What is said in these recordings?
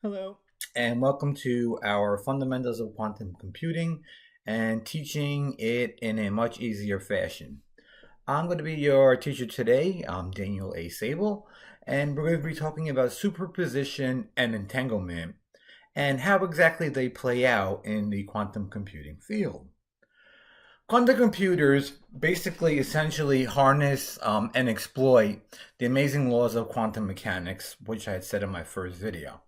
Hello, and welcome to our Fundamentals of Quantum Computing and teaching it in a much easier fashion. I'm going to be your teacher today. I'm Daniel A. Sable, and we're going to be talking about superposition and entanglement and how exactly they play out in the quantum computing field. Quantum computers basically essentially harness and exploit the amazing laws of quantum mechanics, which I had said in my first video.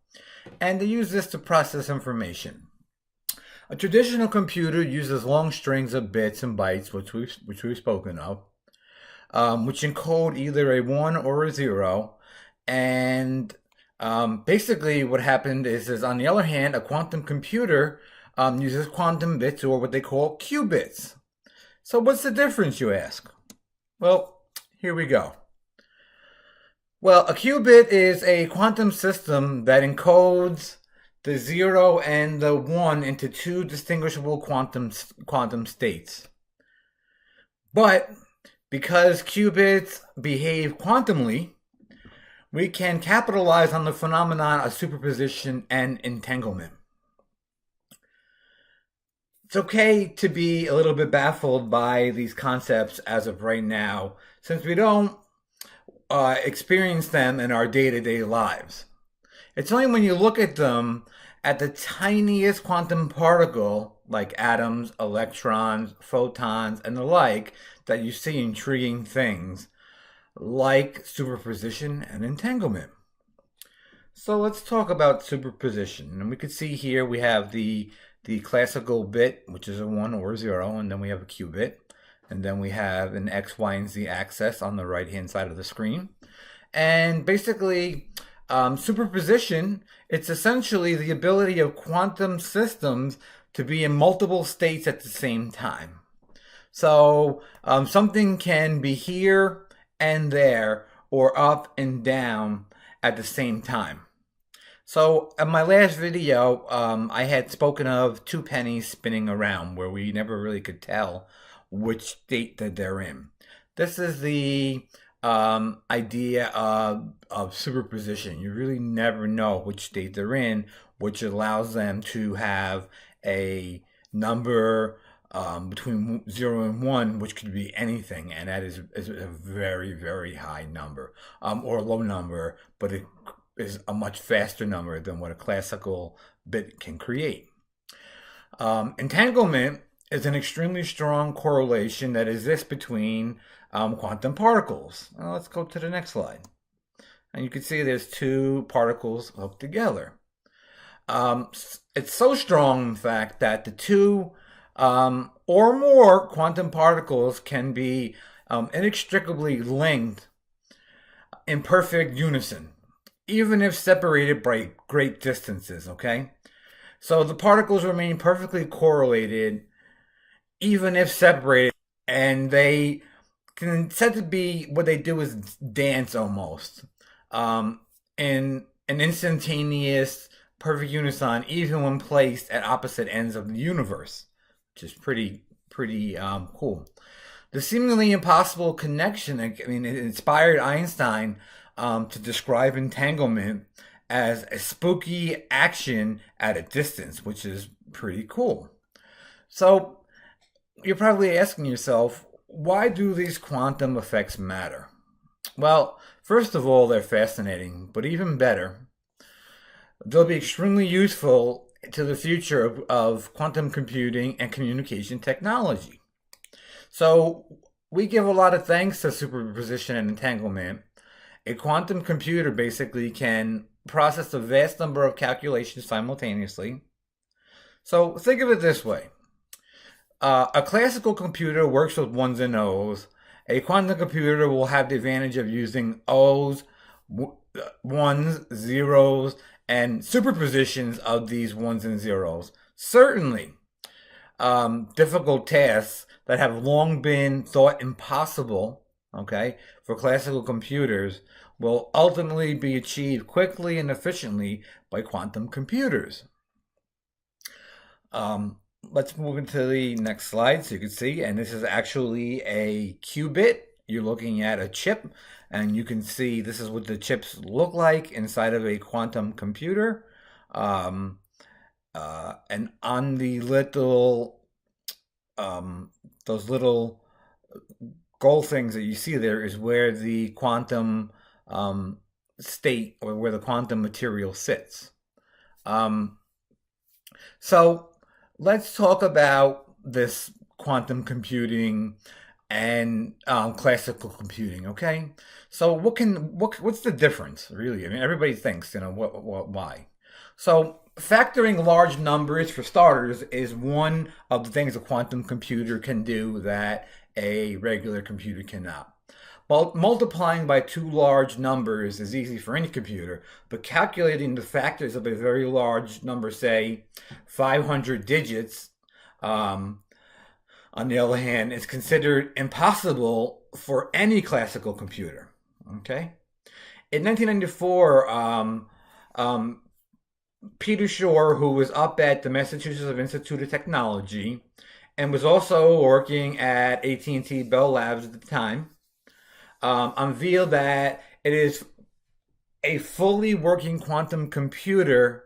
And they use this to process information. A traditional computer uses long strings of bits and bytes, which we've spoken of, which encode either a 1 or a 0. And basically what happened is on the other hand, a quantum computer uses quantum bits, or what they call qubits. So what's the difference, you ask? Well, here we go. Well, a qubit is a quantum system that encodes the 0 and the 1 into two distinguishable quantum states. But because qubits behave quantumly, we can capitalize on the phenomenon of superposition and entanglement. It's okay to be a little bit baffled by these concepts as of right now, since we don't experience them in our day-to-day lives. It's only when you look at them at the tiniest quantum particle, like atoms, electrons, photons, and the like, that you see intriguing things like superposition and entanglement. So let's talk about superposition. And we can see here we have the classical bit, which is a 1 or a 0, and then we have a qubit. And then we have an X, Y, and Z axis on the right-hand side of the screen. And basically, superposition, it's essentially the ability of quantum systems to be in multiple states at the same time. So something can be here and there, or up and down at the same time. So in my last video, I had spoken of two pennies spinning around, where we never really could tell which state that they're in. This is the idea of superposition. You really never know which state they're in, which allows them to have a number between 0 and 1, which could be anything, and that is a very, very high number, or a low number, but it is a much faster number than what a classical bit can create. Entanglement is an extremely strong correlation that exists between quantum particles. Now let's go to the next slide. And you can see there's two particles hooked together. It's so strong, in fact, that the two or more quantum particles can be inextricably linked in perfect unison, even if separated by great distances, okay? So the particles remain perfectly correlated even if separated, and they can said to be, what they do is dance almost in an instantaneous perfect unison, even when placed at opposite ends of the universe, which is pretty cool. The seemingly impossible connection, I mean, it inspired Einstein to describe entanglement as a spooky action at a distance, which is pretty cool. So you're probably asking yourself, why do these quantum effects matter? Well, first of all, they're fascinating, but even better, they'll be extremely useful to the future of quantum computing and communication technology. So we give a lot of thanks to superposition and entanglement. A quantum computer basically can process a vast number of calculations simultaneously. So think of it this way. A classical computer works with ones and O's. A quantum computer will have the advantage of using O's, ones, zeros, and superpositions of these ones and zeros. Certainly, difficult tasks that have long been thought impossible, okay, for classical computers will ultimately be achieved quickly and efficiently by quantum computers. Let's move into the next slide so you can see, and this is actually a qubit. You're looking at a chip, and you can see this is what the chips look like inside of a quantum computer. Um, and on the little, those little gold things that you see there is where the quantum um, state or where the quantum material sits. Um, so let's talk about this quantum computing and classical computing. Okay, so what's the difference really? I mean, everybody thinks why. So factoring large numbers for starters is one of the things a quantum computer can do that a regular computer cannot. Well, multiplying by two large numbers is easy for any computer, but calculating the factors of a very large number, say 500 digits, um, on the other hand, is considered impossible for any classical computer. Okay? In 1994, Peter Shor, who was up at the Massachusetts Institute of Technology and was also working at AT&T Bell Labs at the time, unveiled that it is a fully working quantum computer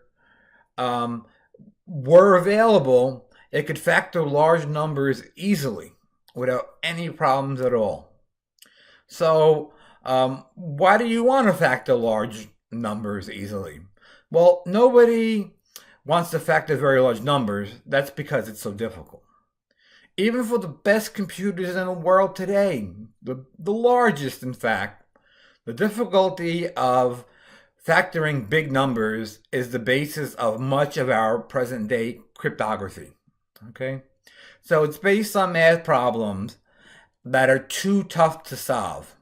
were available, it could factor large numbers easily without any problems at all. So, why do you want to factor large numbers easily? Well, nobody wants to factor very large numbers. That's because it's so difficult. Even for the best computers in the world today, the largest, in fact, the difficulty of factoring big numbers is the basis of much of our present day cryptography. Okay? So it's based on math problems that are too tough to solve.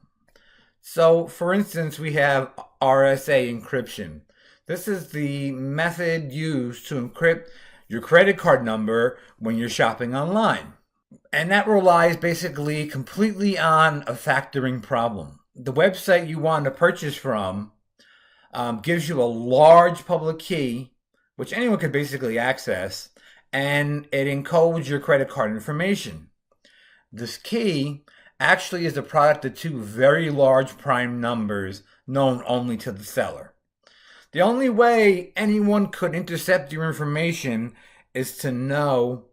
So, for instance, we have RSA encryption. This is the method used to encrypt your credit card number when you're shopping online. And that relies basically completely on a factoring problem. The website you want to purchase from gives you a large public key, which anyone could basically access, and it encodes your credit card information. This key actually is the product of two very large prime numbers known only to the seller. The only way anyone could intercept your information is to know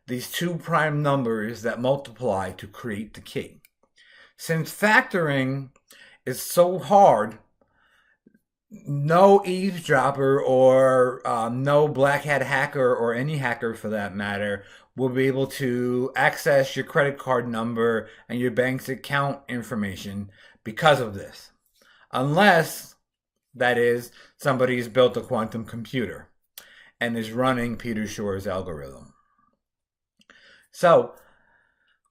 these two prime numbers that multiply to create the key. Since factoring is so hard, no eavesdropper or no black hat hacker or any hacker for that matter will be able to access your credit card number and your bank's account information because of this. Unless, that is, somebody's built a quantum computer and is running Peter Shor's algorithm. So,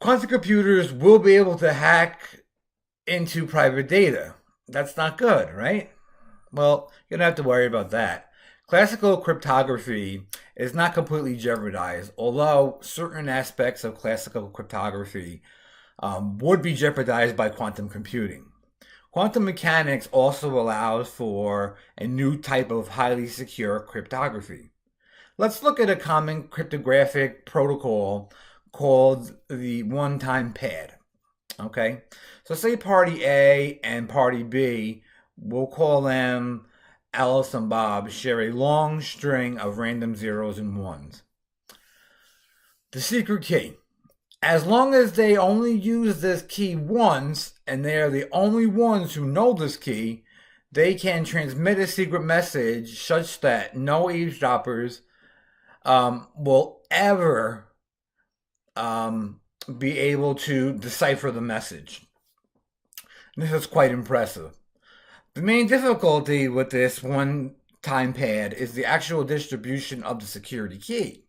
quantum computers will be able to hack into private data. That's not good, right? Well, you don't have to worry about that. Classical cryptography is not completely jeopardized, although certain aspects of classical cryptography would be jeopardized by quantum computing. Quantum mechanics also allows for a new type of highly secure cryptography. Let's look at a common cryptographic protocol called the one-time pad. Okay, so say party A and party B, we'll call them Alice and Bob, share a long string of random zeros and ones. The secret key. As long as they only use this key once, and they are the only ones who know this key, they can transmit a secret message such that no eavesdroppers will ever be able to decipher the message. This is quite impressive. The main difficulty with this one-time pad is the actual distribution of the security key.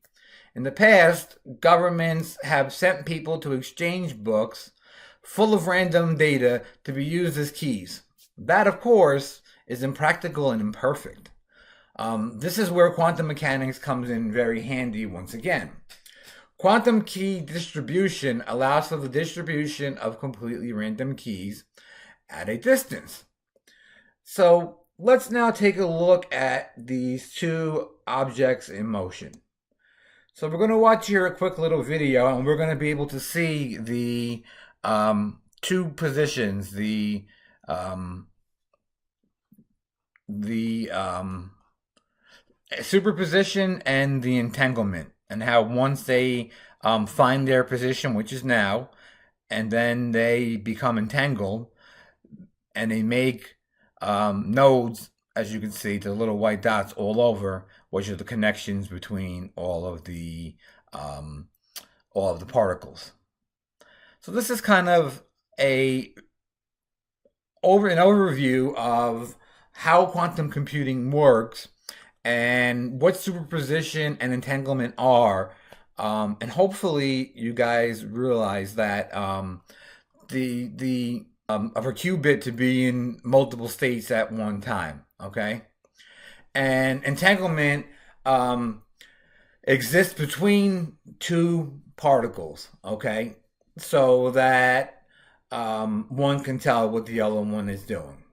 In the past, governments have sent people to exchange books full of random data to be used as keys. That, of course, is impractical and imperfect. This is where quantum mechanics comes in very handy once again. Quantum key distribution allows for the distribution of completely random keys at a distance. So let's now take a look at these two objects in motion. So we're going to watch here a quick little video, and we're going to be able to see the two positions, the superposition and the entanglement, and how once they find their position, which is now, and then they become entangled, and they make nodes, as you can see, the little white dots all over, which are the connections between um, all of the particles. So this is kind of an overview of how quantum computing works and what superposition and entanglement are. And hopefully you guys realize that the of a qubit to be in multiple states at one time. Okay, and entanglement exists between two particles. Okay, so that one can tell what the other one is doing.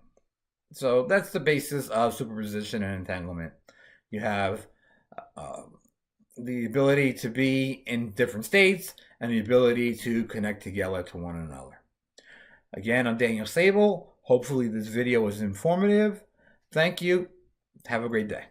So that's the basis of superposition and entanglement. You have uh, the ability to be in different states and the ability to connect together to one another. Again, I'm Daniel Sable. Hopefully this video was informative. Thank you. Have a great day.